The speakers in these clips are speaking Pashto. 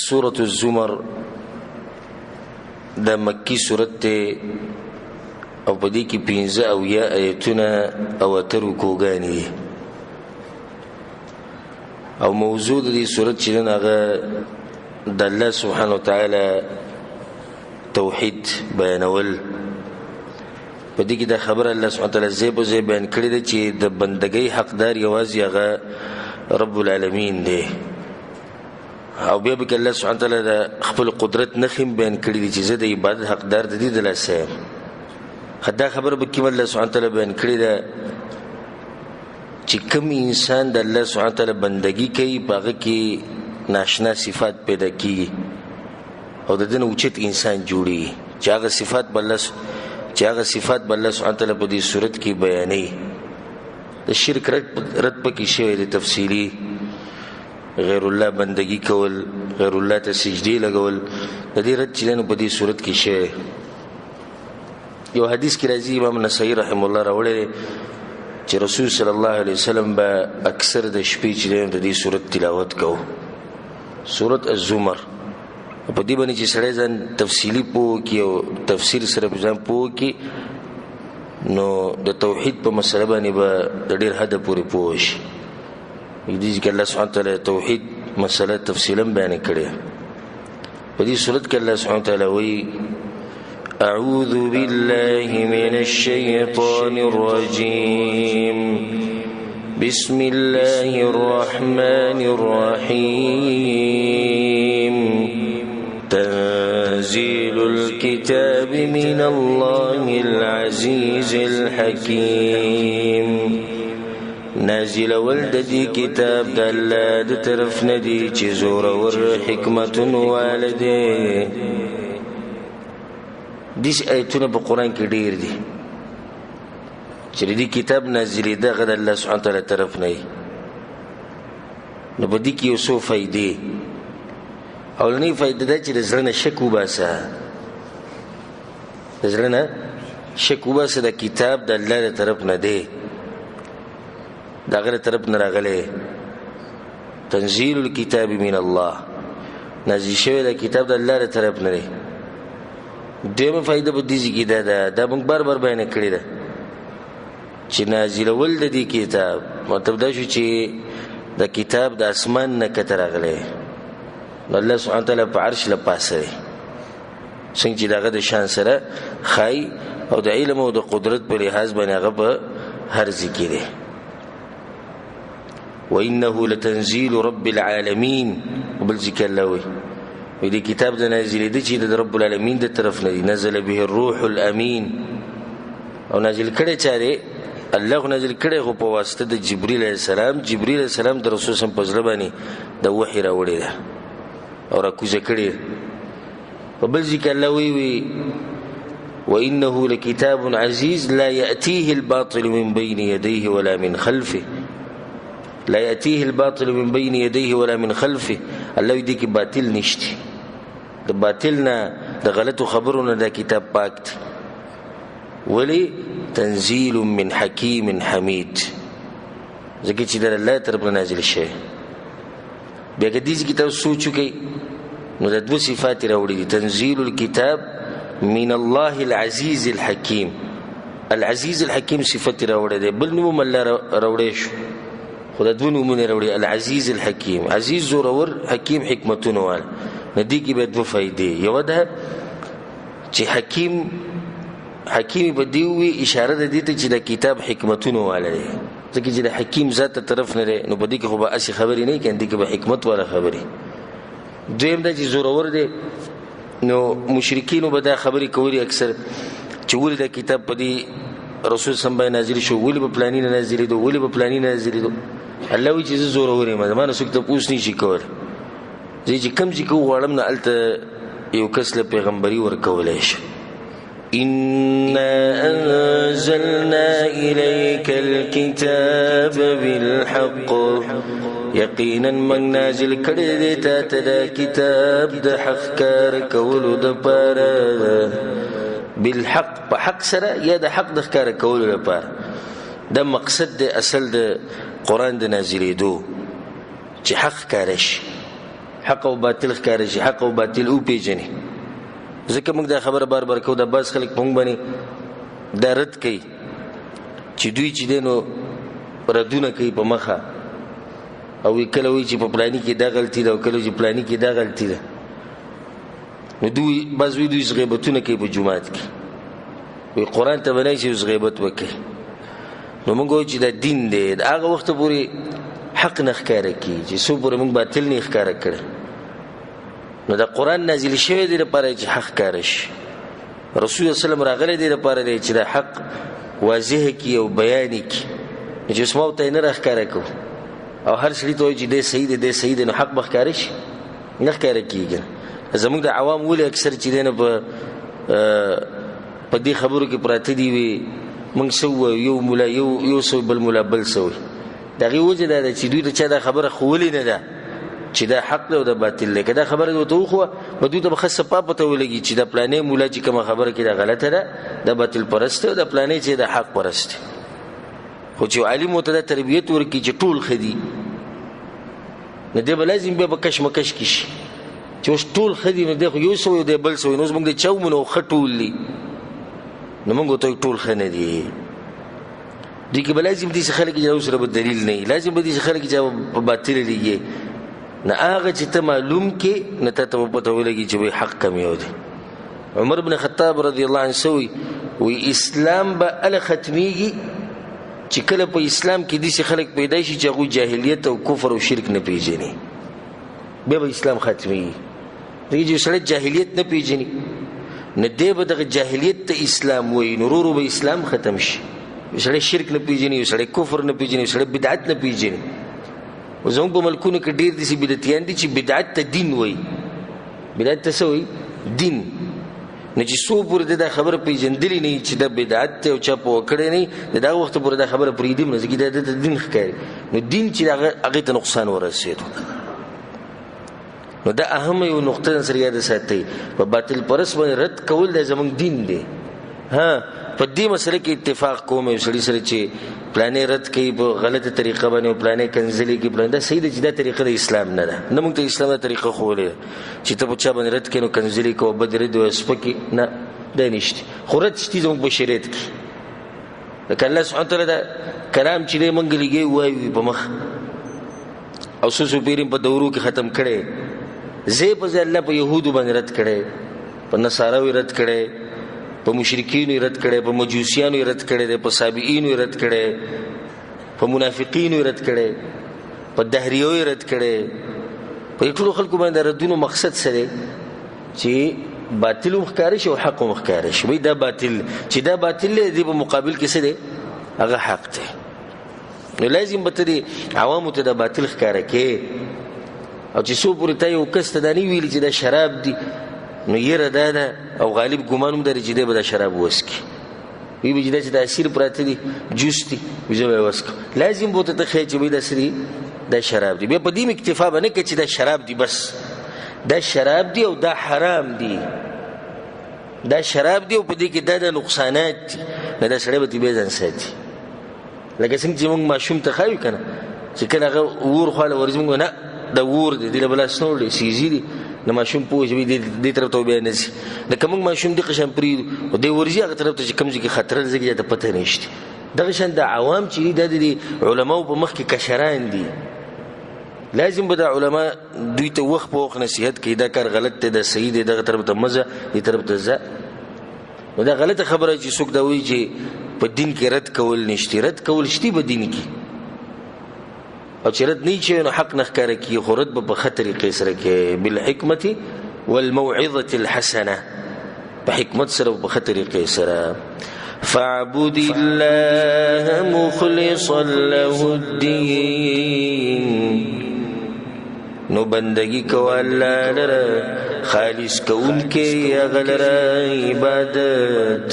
سورة الزمر دا مکی سورت تے او پدی کی 15 او یا آیتنا او اتر رکوگانی او موضوع دی سورت چیدن اغا دا اللہ سبحانه وتعالی توحید بیانول پدی کی دا خبر اللہ سبحانه وتعالی زیب و زیب بیان کردی چی دا بندگی حقدار یوازی اغا رب العالمین دی او بیا به الله سبحانه تعالی د خپل قدرت نخیم بیان کړی دی چې زه د عبادت حقدار د دې د لاسه خدا خبر به کې الله سبحانه تعالی بیان کړی دا چې کوم انسان د الله سبحانه تعالی بندگی کوي هغه کې ناشنا صفات پیدا کیږي او د دې اوچت انسان جوړي چې هغه صفات بل الله سبحانه تعالی په دې صورت کې بیانې د شرک رد پکې شوی دی تفصیلی غیر الله بندگی کول غیر الله ته سجدی لګول د دې رد چلنو په دې صورت کې شی یو حدیث کې راځي امام نسائی رحم الله راوړی چې رسول صلی الله علیه وسلم به اکثر د شپې چلنو د دې صورت تلاوت کوو سورۃ الزمر په دې باندې چې سړی ځان تفصیلی پوه کی او تفسیر سره ځان پوه کی نو د توحید په مسله باندې به د ډیر حد پورې پوه شي دې چې الله سبحانه وتعالی توحید مسله تفصیلا بیان کړي په دې صورت کې الله سبحانه وتعالی وایي اعوذ بالله من الشیطان الرجیم بسم الله الرحمن الرحیم تنزيل الكتاب من الله العزيز الحكيم نازل ولد دی کتاب د الله د طرف ندی چې زور ور حکمت والده دیس ایتونه په قران کې ډیر دي چې دې کتاب نازلې ده غد الله سبحانه وتعالی طرف نه نو بدی کې یو څو فائدې اولنی فائدہ دا چې زړه نه شک وباسه زړه نه شک وباسه د کتاب د الله تر طرف نه دی دا غره طرف نه راغله تنزيل الكتاب من الله نازل شوی د کتاب د الله تر طرف نه دی دغه فائدہ په دې کې دا موږ بار بار بیان کړی دا چې نازل ول د دې کتاب مطلب دا شو چې د کتاب د اسمان نه کتر راغله الله سبحانه وتعالی په عرش لپاسه څنګه چې داغه د شان سره خای او د علم او د قدرت په لحاظ باندې هغه په هر ذکر دی وانه لتنزيل رب العالمین وبل ذکر الله وي دې کتاب د نازل دي چې د رب العالمین د طرف نه نزل به الروح الامین او نازل کړي چاره الله نازل کړي خو په واسطه د جبرئیل علیه السلام د رسول سم په ځل باندې د وحی راوړی ده او راکوزه کړي وبل ذکر الله وی وانه لكتاب عزيز لا ياتيه الباطل من بين يديه ولا من خلفه لا ياتيه الباطل من بين يديه ولا من خلفه الله دې کې باطل نشته د باطل نه د غلطو خبرونو د کتاب پاک دی ولی تنزيل من حکیم حمید ځکه چې د الله طرف نازل شي بیا د دې کتاب سوچو کې نو د دوه صفات راوړي دي تنزيل الكتاب من الله العزيز الحكيم العزيز الحكيم صفات راوړي دي بل نوم الله راوړي شو خدای دوه نومونه راوړي العزيز الحكيم عزيز زورور حکیم حکمتونه وال ندی کې به دوه فائدې یو ده چې حکیم په دی وی اشاره ده دي ته چې د کتاب حکمتونه وال دي ځکه چې د حکیم ذات طرف نه نو په دې کې خو به اسی خبرې نه کېندي کې به حکمت والا خبرې دویم دا چې زورور دي نو مشرکین به دا خبرې کوي اکثر چې ولې دا کتاب په دې رسول سم باندې نازل شو ولې په پلاني نه نازل دي ولې په پلاني نه نازل دي الله وی چې زورور ما زمانه څوک ته پوښتنه نشي کول چې کم چې کو غواړم نه الته یو کس له پیغمبري ورکولای شي إنا أنزلنا إليك الكتاب بالحق یقینا من نازل کړی دی ته د کتاب د حق کار کولو د پاره بالحق په حق سره یا د حق د کار کولو لپاره د مقصد د اصل د قران د نازلېدو چې حق کارش حق او باطل ښکار شي، حق او باطل او پیژني. ځکه موږ دا خبره بار بار کوو، دا بعض خلک په موږ باندې دا رد کوي چې دوی چې دی نو ردونه کوي په مخه، او کله وایي چې په پلاني کې دا غلطي ده او کله چې پلاني کې دا غلطي ده. نو دوی بعض وایي دوی غیبتونه کوي په جومات کې، وایي قرآن ته به نه شي اوس غیبت وکړي. نو موږ وایو چې دا دین دی، د هغه وخته پورې حق نه ښکاره کېږي چې څو پورې موږ باطل نه ښکاره کړی. نو دا قرآن نازل شوی دی لپاره چې حق ښکاره شي، رسول الله صلی الله علیه وسلم راغلی دی لپاره دی چې دا حق واضح کړي او بیان کړي. چې اوس ما ورته یې نه راښکاره کوو او هر سړي ته وایي چې دی صحیح دی دی صحیح دی، نو حق به ښکاره شي؟ نه ښکاره کېږي. زموږ د عوام ولې اکثر چې دی نه په دې خبرو کې پراته دي، وي موږ څه ووایو، یو مولا یو څه بل مولا بل څه وایي. د هغې وجه دا ده چې دوی ته چا دا خبره ښوولې نه ده چې دا حق دی او دا باطل دی. که دا خبره ورته وښوه به دوی ته به ښه صفا پته ولګي چې دا پلانې مولا چې کومه خبره کوي دا غلطه ده، دا باطل پرست دی، او دا پلانې چې دا حق پرست دی. خو چې عالم ورته دا تربیت ورکړي چې ټول ښه دي، نو دی به لازم بیا به کشمکش کې شي چې اوس ټول ښه دي، نو دی خو یو څه وایي دی بل څه وایي، نو اوس موږ د چا ومنو ښه ټول دي، نو موږ ورته ټول ښه نه دي. دوی کې به لازم داسې خلک چې سره به دلیل نه وي، لازم به داسې خلک چې په باطله لګي، نه هغه چې ته معلوم کې نه تا ته به پته ولګي چې وایي حق کم یو دی. عمر بن خطاب رضی الله عنه څه وایي اسلام به هله ختمیږي چې کله په اسلام کې داسې خلک پیدا شي چې هغوی جاهلیت او کفر او شرک نه پیژني، بیا به اسلام ختمیږي. دغه چې سړی جاهلیت نه پیژني نه دی به دغه جاهلیت ته اسلام وایي، نو ورو ورو به اسلام ختم شي. یو سړی شرک نه پیژني، یو سړی کفر نه پیژني، یو سړی بدعت نه پیژني. زموږ په ملکونو کې ډېر داسې بدعتیان دي چې بدعت ته دین وایي. بدعت ته څه وایي؟ دین. نو چې څو پورې د دا خبره پیژندلې نه وي چې دا بدعت دی او چا پوه کړی نه وي، د دغه وخته پورې دا خبره پرېږدي هم نه، ځکه دا د دین ښکاري. نو دین چې هغې ته نقصان ورسېدو، نو دا اهمه یو نقطه سره یاد ساتئ. په باطل پرست باندې رد کول دا زموږ دین دی. په دې مسله کې اتفاق کوم یو سړي سره چې پلانې رد کوي په غلطه طریقه باندې او پلانې کنځلې کوي، پلان دا صحیح ده چې دا طریقه د اسلام نه ده. نه موږ ته اسلام دا طریقه ښوولې ده چې ته په چا باندې رد کوې نو کنځلې کوه، بد رد او سپکې، نه دا نشته. خو رد شتي زموږ په شریعت کې، لکه الله سبحانه وتعالی دا کلام چې دی موږ لګې ووایو په مخ او څو پیرین په دورو کې ختم کړی، ځای په ځای الله په یهودو باندې رد کړی، په نصاراوي رد کړی، په مشرکینو رد کړي، په مجوسیانو رد کړي، په صابئینو رد کړي، په منافقینو رد کړي، په دهریو رد کړي. په ټولو خلکو باندې ردونو مقصد څه دی؟ چې باطل مخکاره شي او حق مخکاره شي. وای دا باطل چې دا باطل دی په مقابل کې څه دی؟ هغه حق دی. نو لازم به ته عوامو ته دا باطل ښکاره کې، او چې څو پورې ته یو کس ته دا نه ویلي چې دا شراب دی، نو یره دا ده او غالب ګمان هم لري چې دی به دا شراب وڅکي، وی به چې دا چې د اسیر پراته دي جوس دي زه به یې وڅکم. لازم به ورته ته ښیې چې وایي دا څه دي؟ دا شراب دی. بیا په دې اکتفا به نه کوي چې دا شراب دی، بس دا شراب دی او دا حرام دی، دا شراب دی او په دې کې دا نقصانات دي، نه دا سړی به ترې بیا ځان ساتي. لکه څنګه چې موږ ماشوم ته ښایو که نه چې کله هغه اور خواله ورځي، موږ نه دا اور دی، دې له به لاس نه وړی سیزي دي، نو ماشوم پوه شي دې طرف ته بیا نه ځي. لکه موږ ماشوم دې قشان پرېږدو او دی ورځي هغه طرف ته چې کوم ځای کې خطره ده ځکه ته پته نشته. دغه شان د عوام چې دي دا د علماو په مخ کې کشران دي، لازم به دا علما دوی ته وخت په وخت نصیحت کوي دا کار غلط دی، دا صحیح دی، دغه طرف ته مزه، دې طرف ته ځه. نو دا غلطه خبره چې څوک دا وایي چې په دین کې رد کول نشته، رد کول شته په دین کې، او چې رد نه شي نو حق نه ښکاره کېږي، خو رد به په ښه طریقې سره کوي، بالحکمة والموعظة الحسنة، په حکمت سره او په ښه طریقې سره. فاعبد الله مخلصا له الدين، نو بندگی کو الله لره خالص کوونکې هغه لره عبادت.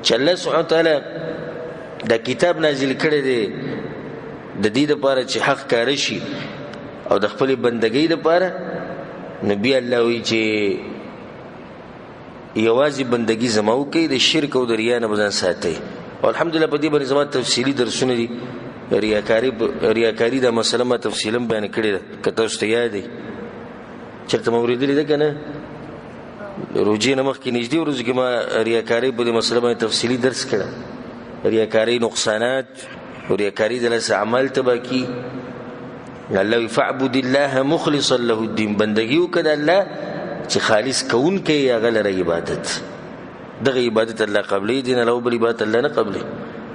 چې الله سبحانه وتعالی دا کتاب نازل کړی دی د دې لپاره چې حق کار شي او د خپل بندګۍ لپاره، نو بیا الله وایي چې یوازې بندګي زما وکړئ، د شرک او د ریا نه به ځان ساتئ. او الحمدلله په دې باندې زما تفصیلي درسونه دي، ریاکاري دا مسله ما تفصیلا بیان کړې ده، که تاسو ته یاد دی چرته مو اورېدلې ده که نه؟ روجې نه مخکې نږدې ورځو کې ما ریاکارۍ په دې مسله باندې تفصیلي درس کړه. ریاکارۍ نقصانات او ریاکارۍ د لاسه عمل تباه کي. الله وی فاعبد الله مخلصا له الدین، بندګي وکړه الله چې خالص کوونکی یې هغه لره عبادت. دغه عبادت الله قبلې، دین الله بل عبادت الله نه قبلې.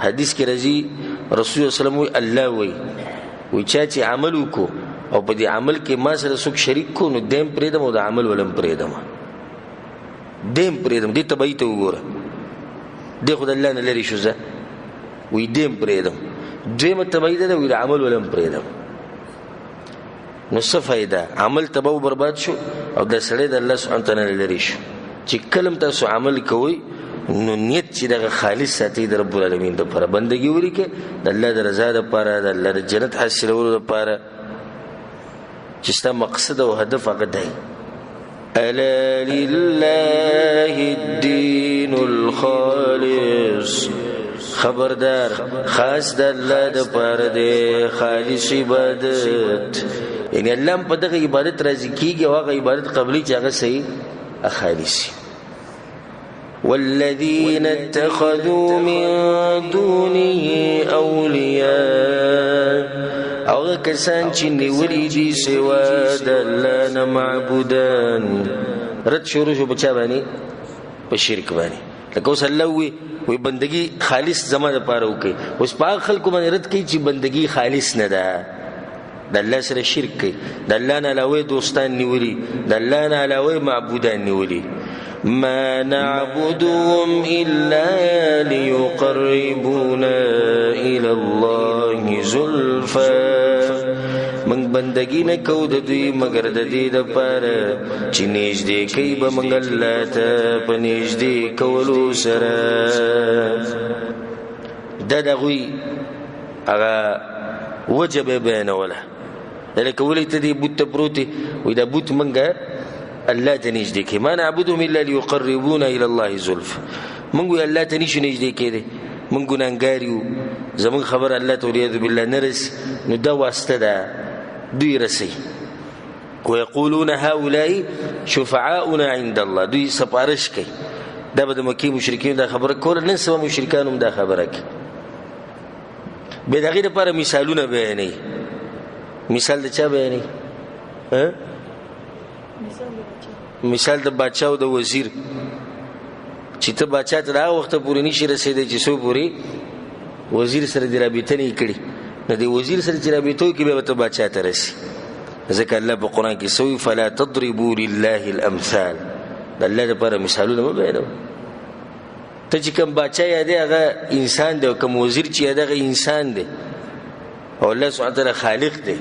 حدیث کې راځي رسول الله صلی الله علیه وسلم وی الله وی چا چې عمل وکړو او په دې عمل کې ما سره څوک شریک کو نو دیم پرېږدم او د عمل ولم پرېږدم، دیم پرېږدم. دې تبعی ته وګوره، دې خو د الله نه لرې شو، زه وی دیم پرېږدم. دویمه تبعی ده وی د عمل ولم پرېږدم. نو څه فایده؟ عمل تباه او برباد شو او د سړی د الله سبحانه تعالی لرې شو. چې کلم تاسو عمل کوئ نو نیت چې دغه خالص ساتي د رب العالمین دپاره، بندګي ولیکئ د الله د رضا دپاره، د الله د جنت حاصلولو دپاره، چې ستا مقصد او هدف هغه دی. الا لله الدین الخالص، خبردار خاص د الله دپاره دی خالص عبادت. یعنی الله په دغه عبادت راضي کیږي او هغه عبادت قبلي چې هغه صحیح خالص. والذین اتخذوا من دونه اولیاء، هغه کسان چې نیولي دي سوا د الله نه معبودان. رد شروع شو بچا باندې په شرک باندې. لکه اوس الله وی بندگی خالص زما دپاره وکړي. اوس په هغه خلکو باندې رد کوي چې بندگی خالص نه ده، د الله سره شرک کوي، د الله نه علاوه دوستان نیولي، د الله نه علاوه معبودان نیولي. ما نعبدهم الا ليقربونا الى الله زلفى، من بندگی نه کو د دوی مگر د دې دپاره چې نږدې کوي به موږ الله ته په نږدې کولو سره. دا د هغوی هغه وجه به بیانوله. لکه ولې ته دې بوت ته پروت دی، وایي دا بوت موږ الله ته نږدې کوي. ما نعبدهم الا ليقربونا الى الله زلفى، موږ وایي الله ته نشو نږدې کېدی، موږ ګناهګار یو، زموږ خبر الله ته والعیاذ بالله نه رسي. نو دا واسطه ده دوی رسي. ويقولون هؤلاء شفعاؤنا عند الله، دوی سپارش کوي. دا به د مکې مشرکین دا خبره کوله، نن سبا مشرکان هم دا خبره کوي. بیا د هغې دپاره مثالونه بیانوي. مثال د چا بیانوي؟ مثال د باچا او د وزیر، چې ته باچا ته د هغه وخته پورې نشي رسېدی چې څو پورې وزیر سره دې رابطه نه یې کړي. نو د وزیر سره چې رابطه وکړي بیا به ته باچا ته رسي. ځکه الله په قرآن کې سوي فلا تضربوا لله الامثال، د الله دپاره مثالونه مه بیانوه. ته چې کوم باچا یادې هغه انسان دی او کوم وزیر چې یادې هغه انسان دی او الله سبحانه تعالی خالق دی.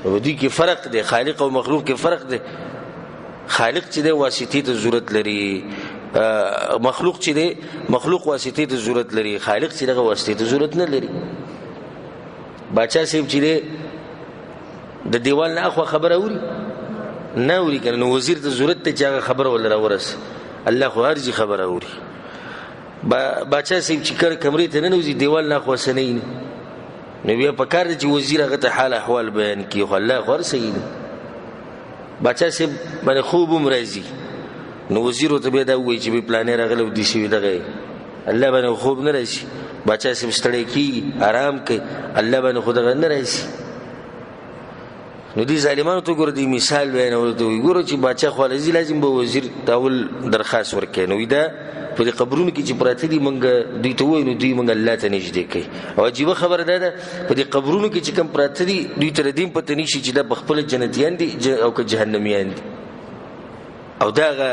او دوی کې فرق دی، خالق او مخلوق کې فرق دی. خالق چې دی واسطې ته ضرورت لري، مخلوق چې دی مخلوق واسطې ته ضرورت لري، خالق چې دغه واسطې ته ضرورت نه لري. باچا صاحب چې دی د دیوال نه اخوا خبره اوري نه اوري کنه، نو وزیر ته ضرورت ته چې هغه خبره ولر ورس. الله خو هر ځای خبره اوري. باچا صاحب چې کړه کمرې ته نه نوځي دیوال نه اخوا سنئ نه، نو بیا په کار دی چې وزیر هغه ته حال احوال بیان کړي. خو الله خو هر صحیح دی. باچا صاحب باندې خوب هم راځي، نو وزیر ورته بیا دا ووایي چې پلانې راغلی او دې شوي دغه الله باندې خوب نه راځي. باچا صاحب ستړی کېږي آرام کوي، الله باندې خو دغه نه راځي. نو دې ظالمانو ته ګوره دې مثال بیانولو ته وایي ګوره چې باچا خو راځي لازم به وزیر ته اول درخواست ورکوي. نو دا په دې قبرونو کې چې پراته دي موږ دوی ته وایو، نو دوی موږ الله ته نږدې کوي. او عجیبه خبره دا ده په دې قبرونو کې چې کوم پراته دي دوی ته د دې پته نشي چې دا پخپله جنتیان دي او که جهنمیان دي. او دا هغه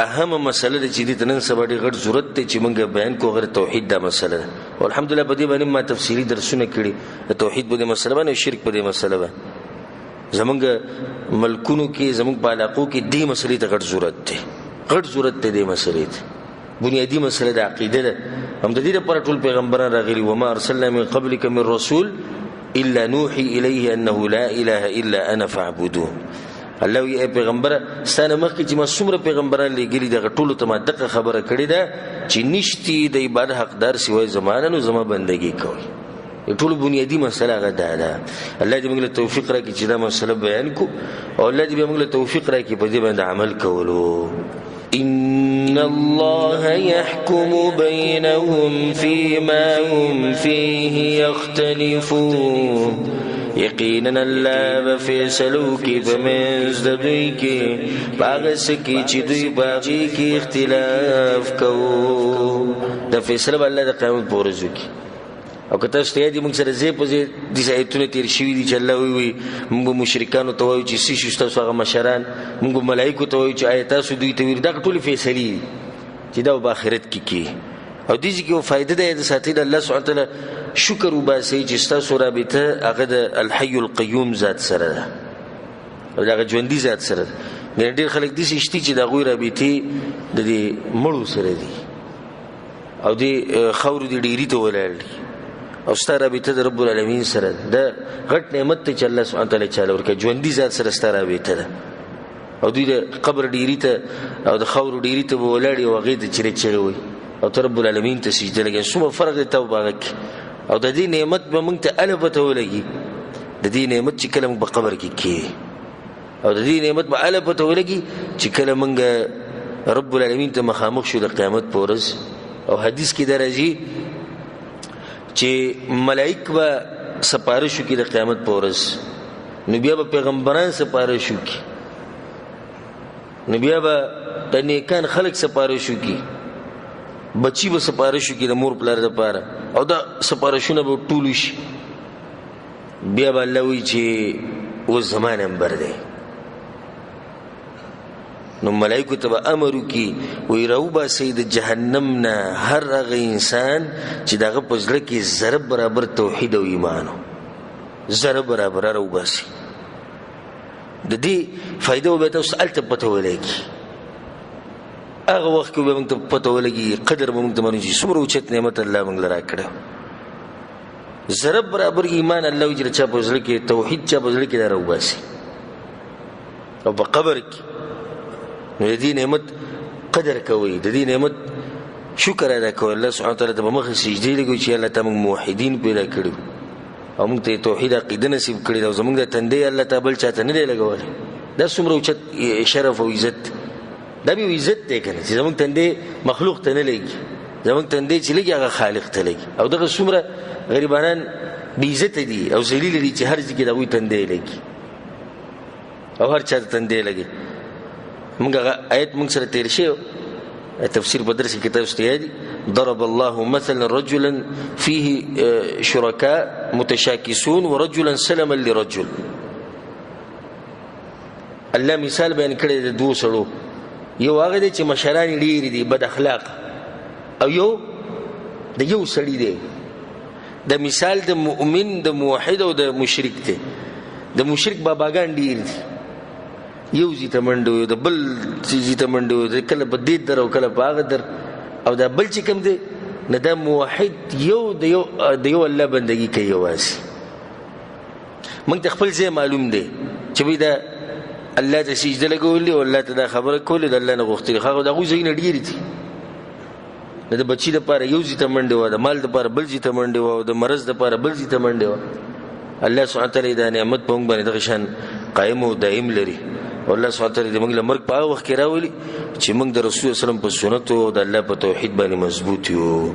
اهمه مسله ده چې دې ته نن سبا ډېر غټ ضرورت دی چې موږ بیان کوو. غیر توحید دا مسله ده او الحمدلله په دې باندې ما تفصیلي درسونه کړي د توحید په دې مسله باندې او شرک په دې مسله باندې. زمونږ ملکونو کې زمونږ په علاقو کې دې مسلې ته غټ ضرورت دی، غټ ضرورت دی دې مسلې ته. بنیادی مسله د عقیده ده. هم د دې لپاره ټول پیغمبران راغلي وما ارسلنا من قبلك من رسول الا نوحي اليه انه لا اله الا انا فاعبدون. الله وی پیغمبر ستانه مخکې چې ما څومره پیغمبران لېږلي دغه ټولو ته ما دغه خبره کړې ده چې نشتی د عبادت حقدار سوای زمانه، نو زما بندګي کوي. ټول بنیادی مسله هغه دا ده. الله دې موږ له توفیق راکړي چې دا مسله بیان کو او الله دې موږ له توفیق راکړي په دې باندې عمل کولو. إن الله يحكم بينهم فيما هم فيه يختلفون یقینا الله به فیصلو کی بمنځ د دوی کې باغ سکی چې دوی باغی کې اختلاف کوو. د فیصله الله د قیامت په ورځ کې او که تاسو ته یاد موږ سره زی په زی د آیتونه تیر شوي دي چې الله وی موږ مشرکانو ته وایو چې سی شو تاسو هغه مشران، موږ ملائکو ته وایو چې آیات تاسو دوی ته ویل. دا ټول فیصلې چې دا په آخرت کې کی او دې کې فائدہ ده د ساتي د الله سبحانه تعالی شکر وباسي چې تاسو رابطه هغه د الحي القيوم ذات سره ده او دا ژوندۍ ذات سره ده. ډېر خلک دې شتي چې دا غوي رابطه د دې مړو سره دي او دې خور دې ډېری ته ولاړ دي او ستاره رابطه د رب العالمین سره ده. غټ نعمت ته چې الله سبحانه تعالی چاله ورکړي ژوندۍ ذات سره ستاره رابطه ده او دوی د قبر ډېری ته او د خور ډېری ته ولاړ او هغه ته چیرې وي او ته رب العالمین ته سجده لګي. څومره فرق دی توبه کې او د دې نعمت به موږ ته الف ته ولګي. د دې نعمت چې کله موږ په قبر کې او د دې نعمت به الف ته ولګي چې کله موږ رب العالمین ته مخامخ شو د قیامت په ورځ. او حدیث کې درځي چې ملائک به سپارښت کوي د قیامت په ورځ، نو بیا به پیغمبران سپارښت کوي، نو بیا به د نیکان خلک سپارښت کوي، بچی به سپارښت کوي د مور پلار لپاره او دا سپارښتونه به ټول شي. بیا به الله وایي چې و زمان نمبر دی، نو ملائکو ته به امر وکړي وایي راوباسئ د جهنم نه هر هغه انسان چې د هغه په زړه کې ذره برابر توحید او ایمان ذره برابر راوباسئ. د دې فایده به تاسو هلته پته ولګي. هغه وخت کې به موږ ته پته ولګي قدر به موږ ته معلوم شي څومره اوچت نعمت الله موږ له راکړی. ذره برابر ایمان الله وجل چا په زړه کې توحید چا په زړه کې دا راوباسي او په قبر کې نو د دې نعمت قدر کوي، د دې نعمت شکر ادا کوي. الله سبحانه وتعالی ته به مخ سجدې لګوي چې الله ته موږ موحدین پیدا کړو او موږ ته توحید عقیده نصیب کړی او زموږ د تندې الله ته بل چاته نه دی لګولی. دا څومره اوچت شرف او عزت، دا به عزت دی کنه چې زموږ تندې مخلوق ته نه لګي، زموږ تندې چې لګي هغه خالق ته لګي. او دغه څومره غریبانان بې عزت دي او ذلیل دي چې هر ځای کې د هغوی تندې لګي او هر چا ته تندې لګي. موږ هغه آیت موږ سره تېر شوی تفسیر په درس کې تاسو ته یادي ضرب الله مثلا رجلا فيه شركاء متشاكسون ورجلا سلما لرجل. الله مثال بیان کړی د دوه سړو، یو هغه دی چې مشران ډېر دي بد اخلاق او یو د یو سړي دی. د مثال د مؤمن د موحد او د مشرک دی. د مشرک باباګان ډېر دي، یو زی ته منډو د بل زی ته منډو کله په دې در او کله په هغه در او دا بل چې کوم دی نه دا موحد یو د یو الله بندگی کوي یوازې. موږ ته خپل ځای معلوم دی چې وایي دا الله ته سجده لګولې او الله ته دا خبره کولې د الله نه غوښتلې خو د هغوی ځایونه ډېر دي. د بچي دپاره یو ځای ته منډې وه، د مال دپاره بل ځای ته منډې وه او د مرض دپاره بل ځای ته منډې وه. الله سبحانه تعالی دا نعمت په موږ باندې دغه شان قایم او دائم لري. والله سبحانه تعالی دې موږ له مرګ په هغه وخت کې راولي چې موږ د رسول الله وسلم په سنتو او د الله په توحید باندې مضبوط یو.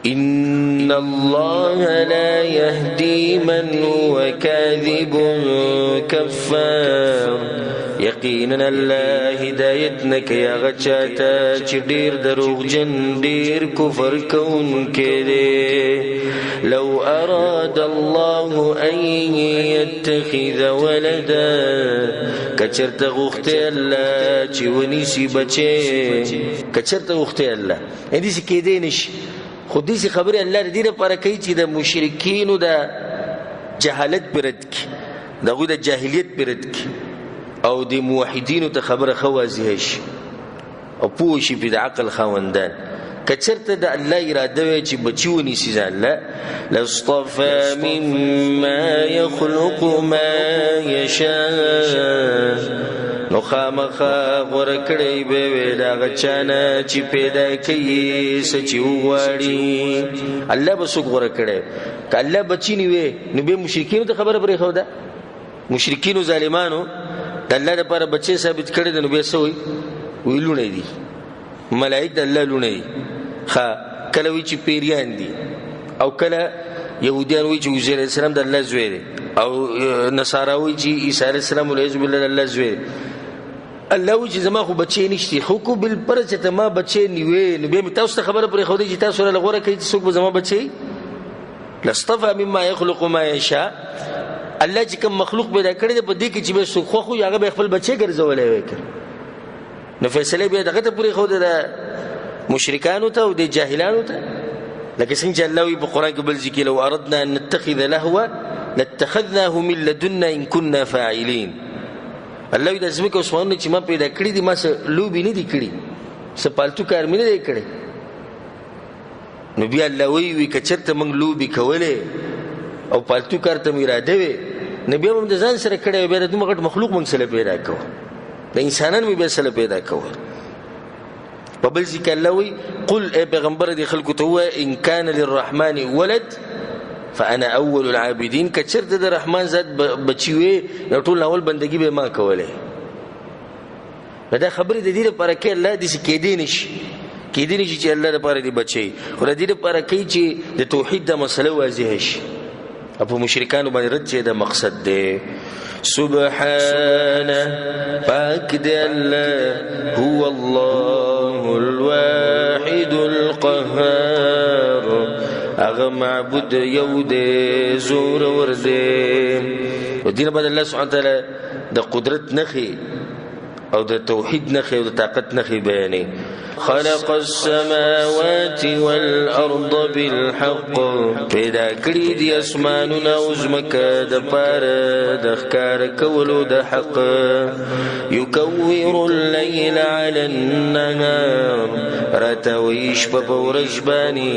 إن الله لا يهدي من هو كاذب كفار. یقینا الله هدایت نه کوي هغه چاته چې ډېر دروغجن ډېر کفر کوونکی دی. لو أراد الله أن يتخذ ولدا کچرته غوښتې الله چې ونیسي بچی، کچرته غوښتې الله داسې کېدی نشي. خو داسې خبرې الله د دې لپاره کوي چې د مشرکینو د جهالت پرې رد کړي، د هغوی د جاهلیت پرې رد کړي او د موحدینو ته خبره ښه واضحه شي او پوه شي پرې د عقل خاوندان. کچرته د الله اراده وي چې بچي ونیسي ځان له لاصطفى مما يخلق ما يشاء، نو نو خامخا غوره کړی به وي د هغه چا نه چې پیدا کوي څه چې وغواړي. الله به څوک غوره کړی؟ که الله بچی نه وي نو بیا مشرکینو ته خبره پرېښوده. مشرکینو ظالمانو د الله لپاره بچی ثابت کړی دی، نو بیا څه وایي لوڼی دي، ملائک د الله لوڼی دي. کله وایي چې پیریان دي، او کله یهودیان وایي چې عزیر علیه السلام د الله زوی دی، او نصارا وایي چې عیسی علیه السلام والعیاذ بالله د الله زوی دی. الله وایي چې زما خو بچی نشته، خو کو بالپره چې ته ما بچی نیوې نو بیا مې تاسو ته خبره پرېښودې چې تاسو راله غوره کوئ چې څوک به زما بچی. لاصطفى مما يخلق ما يشاء. الله چې کوم مخلوق پیدا کړی دی په دې کې چې به څوک خوښ وي هغه به خپل بچی ګرځولی وی کړ. نو فیصله بیا دغه ته پرېښوده د مشرکانو ته او د جاهلانو ته. لکه څنګه چې الله وایي په قرآن کې بل ځای کې لو اردنا ان نتخذ لهوا لاتخذناه من لدنا ان كنا فاعلين. الله وایي د ځمکې او اسمانونه چې ما پیدا کړي دي ما څه لوبې نه دي کړي، څه پالتو کار مې نه دی کړی. نو بیا الله وایي که چېرته موږ لوبې کولې او پالتو کار ته مې اراده وې نو بیا به م د ځان سره کړی وی، بیا د دومره غټ مخلوق موږ سره پیدا کوو، د انسانان مې بیا سره پیدا کوو. په بل ځای کې الله وایي قل ای پیغمبر دې خلکو ته ووایه ان کان للرحمن ولد فانا اول العابدین. که چېرته د رحمان ذات بچي وې نو ټول اول بندګي به ما کولی. دا خبرې د دې لپاره کوي الله داسې کېدی نشي چې الله لپاره دې بچي، خو د دې لپاره کوي چې د توحید د مسله واضحه شي. په مشرکانو باندې رد چې د مقصد دی. سبحانه پاک دی الله، هو الله الواحد القهار، هغه معبود یو دی زور ور دی. و دین بعد الله سبحانه وتعالی د قدرت نخي او د توحید نخي او د طاقت نخي بیانې. خلق السماوات والارض بالحق، پیدا کړی دی اسمانونه او ځمکه د پاره د ښکار کولو د حق. یکور الليل على النهار، راتوي شپه په ورځ باندې،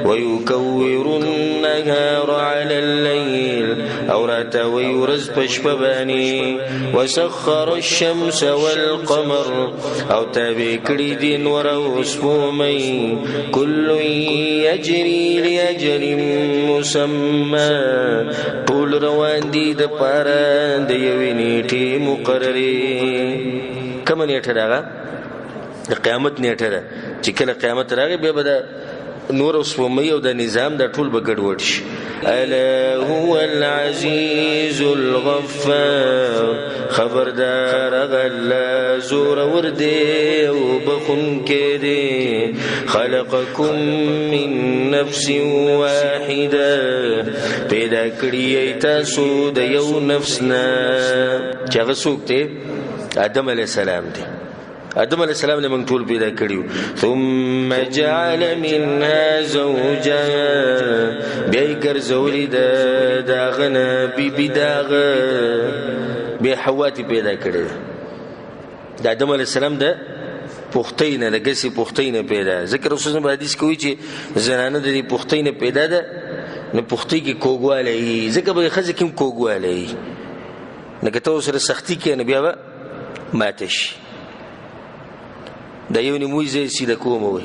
ويكور النهار على الليل، او راتوي ورځ په شپه باندې. وسخر الشمس والقمر، او تابع کړی دی نور او سپومۍ، کل یجری لاجل مسمى، ټول روان دي د پاره د یوې نیټې مقررې. کومه نیټه ده؟ د قیامت نیټه ده چې کله قیامت راغی بیا به د نور او سپومۍ او د نظام د ټول به ګډوډ شي. الا هو العزیز الغفار، خبردار الله زور ور دی او بخونکی دی. خلقکم من نفس واحده، پیدا کړی تاسو د یو نفس نه چې هغه څوک دی؟ آدم علیه السلام دی. آدم علیہ السلام نے منگ ټول پیدا کړیو. ثم جعل منها زوجها، بیا ګرځولې داغه نه بیبي داغه، بیا حوا تی پیدا کړې. د آدم علیہ السلام د پختۍ نه د ګسې پختۍ نه پیدا. ذکر رسول الله حدیث کوي چې زنانه د دې پختۍ نه پیدا ده، نو پختۍ کې کوګوالی ځکه به ښځه کې هم کوګوالی نه که ته سره سختي کې نه بیا به ماته شي. دا یو نیموی زی سیده کوم وی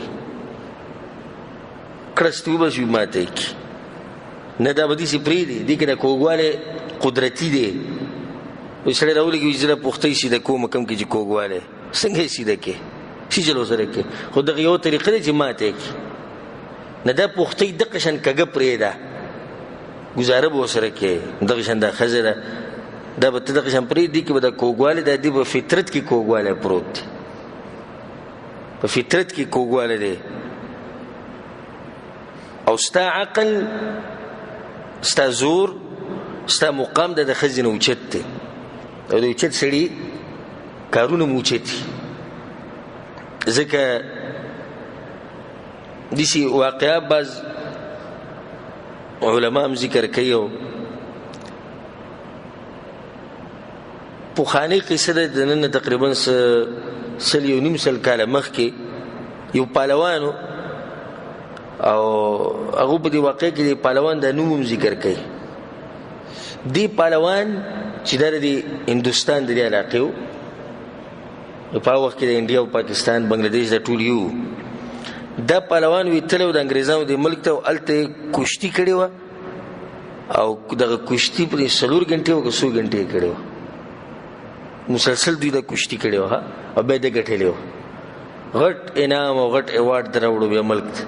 کرستوی بشوی ماته کی نه دا بدی سی پریدی دی که دا کوگواله قدرتی دی. وی سڑی راولی که ویزره پختی سیده کوم کم که جی کوگواله سنگه سیده که سی جلو سره که خود دقی یو طریقه دی چی ماته کی نه دا پختی دقشن کگه پریده گزاره بو سره که دقشن دا خزره دا بطه دقشن پریدی که دا کوگواله دا دی با فطرت کی کوگواله پروت دی، په فطرت کې کوګواله دی. او ستا عقل ستا زور ستا مقام د ښځې نه اوچت دی، او د اوچت سړي کارونه م اوچت دي. ځکه داسې واقعه بعض علما هم ذکر کوي. او پخوانۍ قصه ده د نن تقریبا سل یو نیم سل کاله مخکې یو پهلوانو، او هغه په دې واقع کې د پهلوان د نوم هم ذکر کوي. دې پهلوان چې د هندوستان د دې علاقې و، په وخت کې د انډیا او پاکستان بنگلاديش د ټول یو دا پهلوان وی تلو د انګریزانو د ملک ته الته کشتی کړي و او دغه کشتی پر 4 غنټه او 100 غنټه کړي و مسلسل دوی د کشتی کړي و او به د غټلې و غټ انعام او غټ ایوارډ دراوړو به ملک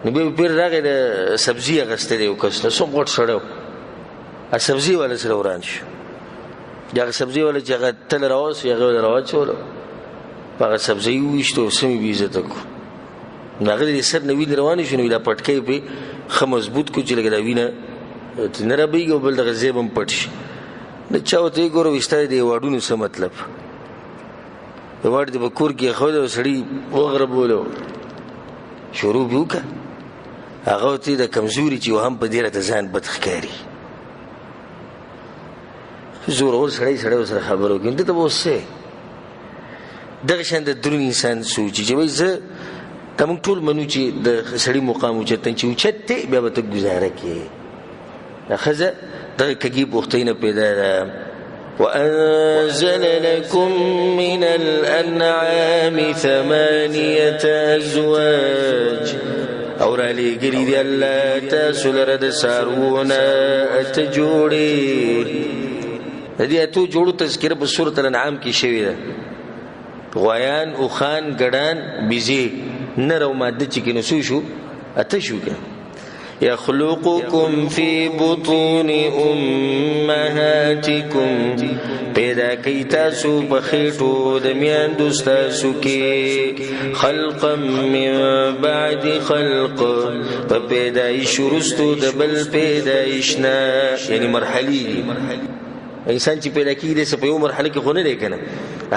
نو به پیر راغی د سبزی اغسته دی او کس نو څوم غټ سړیو ا سبزی والا سره وران شو دا سبزی والا چې هغه تل راوس یغه راوچ ولو هغه سبزی وشته سمې بي عزت کو هغه دې سر نو ویل روان شو نو دا پټکې په خه مضبوط کو چې لګا وینه نه را بیګو بل دغه زیبم پټ شي نه چاوته ګورو وشته دی واډونو څه مطلب واډ دې بکور کې خو د سړی وغره بولو شروع وکړه هغه ته د کمزوري چې هم په ډیره ځان بدخکاری زور اور سړی سره خبرو کې ته وسه دغه شان د درون انسان سوچي چې وای زه تم ټول منو چې د سړی مقام اوچتن چې اوچته بیا به ته گزاره کې اخذ دغه کګي بوختینه پیدا ده وأنزل لكم من الأنعام 8 أزواج اور علی گری دی الله تاسو لره د سارونه اتجوړي دې اتو جوړو تذکرہ په سورۃ الانعام کې شوی ده غویان او خان ګډان بيزي نر او ماده چې کې نسو شو اته شو کې يخلقكم في بطون امهاتكم پیدا کی تاسو په خېټو د میاندو تاسو کې خلقا من بعد خلق په پیدایش ورستو د بل پیدایشنا یعنی مرحلي انسان چې پیدا کیږي د په یو مرحله کې خونه دی کنه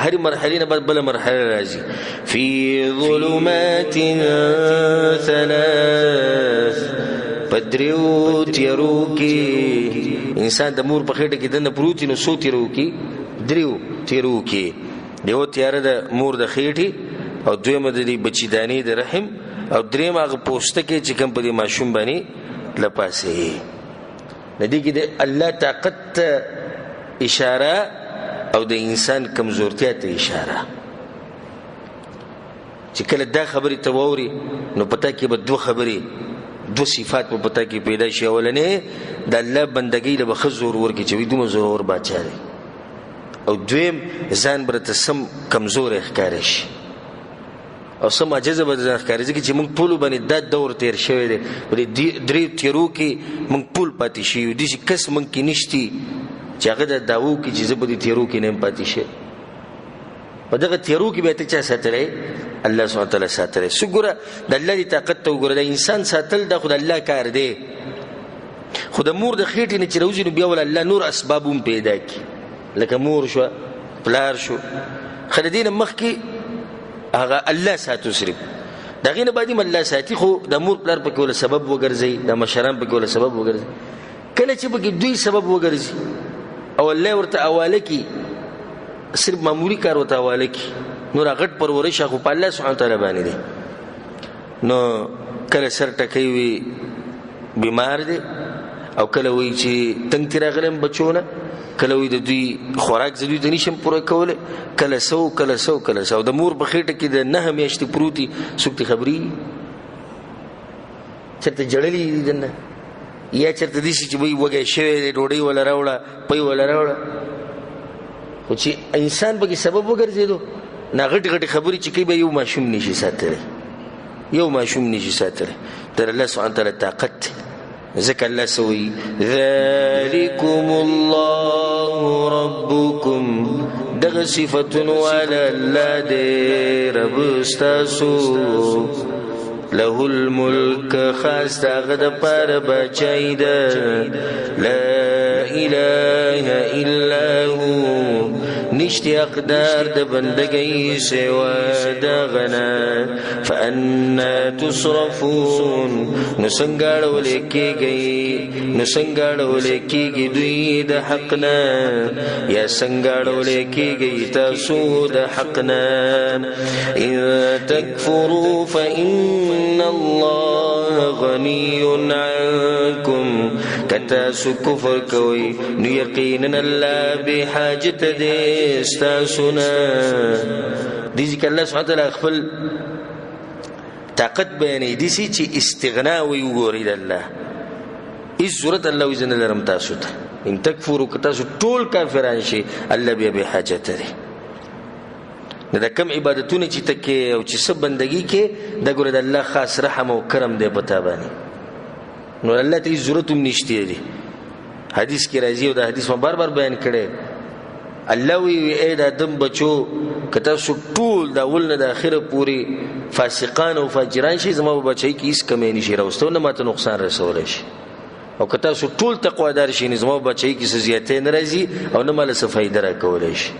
هر مرحله نه بل مرحله راځي فی ظلمات 3 پدریو تیرو کې انسان د مور په خېټه کې دنه پروتین او سو تیرو کې دریو تیرو کې دیو تیار د مور د خېټه او دویمه د بچی دانی د رحم او دریم هغه پوسټه کې چې کوم په دې ماشوم باندې لپاسه ندی کې د الله طاقت اشاره او د انسان کمزورتیا ته اشاره چې کله دا خبرې تووري نو پتا کې به دوه خبرې دو صفات په پتا کې پیدا شي اولنې د الله بندګۍ له بخزور ورکی چې وي دوه زور بچا دی او دویم ځان برته سم کمزور ښکار شي او سم عجزه به ښکار شي چې موږ ټول باندې د دور تیر شوی دی درې تیرو کې موږ ټول پاتې شي د دې کس موږ کې نشتی چې هغه د داوو کې چې زبدي تیرو کې نه پاتې شي په دغه تیرو کې به ته چا ساتلې الله سبحانه وتعالى ساتره سګوره د الله دی طاقت ته وګوره د انسان ساتل د خدای الله کار دی خدای مور د خېټې نه چروزي نو بیا ول الله نور اسبابوم پیدا کی لکه مور شو پلار شو خلدین مخ کې هغه الله ساتو صرف دغه نه باندې الله ساتي خو د مور پلار په کوله سبب وګرځي د مشران په کوله سبب وګرځي کله چې به دوی سبب وګرځي او الله ورته اواله کی صرف معمولی کار وته اواله کی نور غټ پرورش خو په الله سبحانه تعالی باندې دي نو کله سر ټکوي وي بیمار دي او کله وی چې تنگ تیراغلم بچونه کله وی د دوی خوراک زدوی د نشم پوره کوله کله سو د مور په خېټه کې د نه میاشتې پروتي سوکتي خبري چرته جړلې دنه یا چرته دي چې وی وګه شوی ډوډۍ ولا راوړه پي ولا راوړه خو چې انسان به سبب وګرځیدو نه غټ خبرې چې کوي به یو ماشوم نشي ساتره در الله سبحانه تعالی طاقت ذکر الله سوی ذالکم الله ربکم دغه صفاتون ولا الله دې رب استاسو له الملک خاص دغه د پر بچی ده لا اله الا هو نشتی اقدار د بندګۍ سوا دغنا فانا تصرفون نو څنګه کېږي دوی د حقنا یا څنګه کېږي تاسو د حقنا ان تکفروا فان الله غني عنكم کتا سو کفر کوي نو یقینا الله به حاجت دې استاسنا دي ذکر الله سبحانه وتعالی خپل طاقت بیانې دي چې استغنا وي وګورئ د الله هیڅ ضرورت الله وزن لرم تاسو ته ان تکفروا که تاسو ټول کافران شي الله بیا به حاجت لري دا کم عبادتونه چې تکې او چې سب بندگی کې دا ګوره د الله خاص رحم او کرم دی پتا باندې نو الله ته ضرورت هم نشته دي حدیث کې راځي او دا حدیث ما بار بار بیان کړي الله وی اے د آدم بچو کته سو ټول دا ولنه د اخره پوری فاسقان او فاجران شي زما بچي کې هیڅ کمی نشي راوستو نه ماته نقصان رسول شي او کته سو ټول تقوا دار شي زما بچي کې زیاتې ناراضي او نه مال څه فائدہ را کولای شي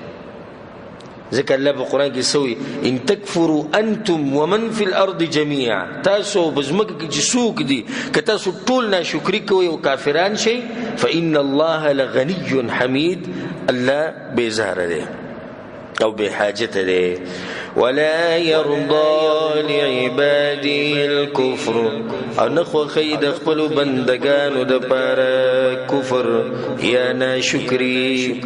ذکر الله په قران کې سوی ان تکفروا انتم ومن في الارض جميعا تاسو بزمک کې چې سوق دي که تاسو ټول ناشکری کوئ او کافران شي فان الله لغني حمید الله بیزار دی او بحاجت دی ولا يرضى لعباده الكفر او نخو خید خپل بندگانو د پاره کفر یا ناشکری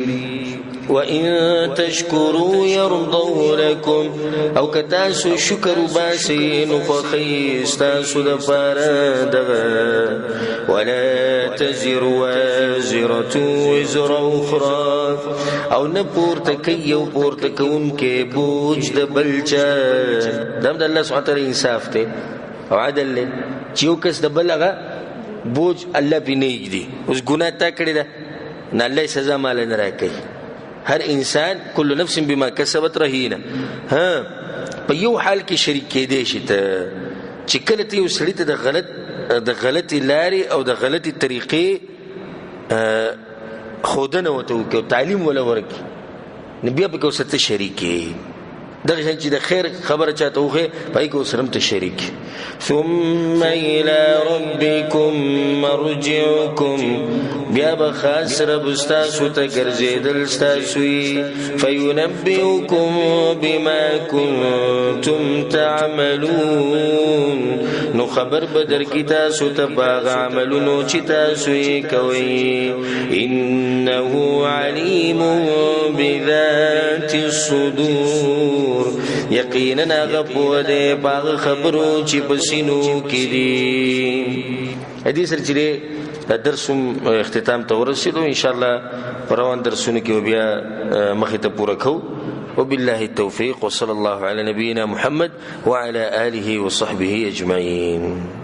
وَإِن تَشْكُرُوا يَرْضَوْهُ لَكُمْ او کتاسو شکر باسین فخیستاسو دفارا دغا وَلَا تَزِرُ وَازِرَةُ وِزْرَ أُخْرَى او نپورتکی او پورتکون کے بوج د بلچا دام دا اللہ سبحانه تعالی انصاف تے او عدل لے چیو کس د بلغا بوج اللہ پی نیگ دی اس گناہ تا کردی دا نا اللہ سزا مالا نراکی هر انسان کل نفس بما کسبت رهینه ها په یو حال کې شریک کېدې شي ته چې کله ته یو سړی ته د غلطي لارې او د غلطي طریقې خودنه وته او تعلیم ولا ورکی نبي به کو ست شریکي دغه چې د خیر خبره چاته وخه پای کو سرم ته شریک ثم الى ربكم مرجعكم بیا به خاص رب استاسو ته ګرځیدل استاسوي فينبئكم بما كنتم تعملون نو خبر بدر کی تاسو ته باغ عملونو چې تاسو یې کوي انه علیم بذات الصدور یقینا غفو دې باغ خبرو چې پسینو کې دي حدیث رچره درس اختتام ته ورسېدو ان شاء الله روان درسونه کې بیا مخې ته پوره کو وبالله التوفيق وصلى الله على نبينا محمد وعلى آله وصحبه أجمعين.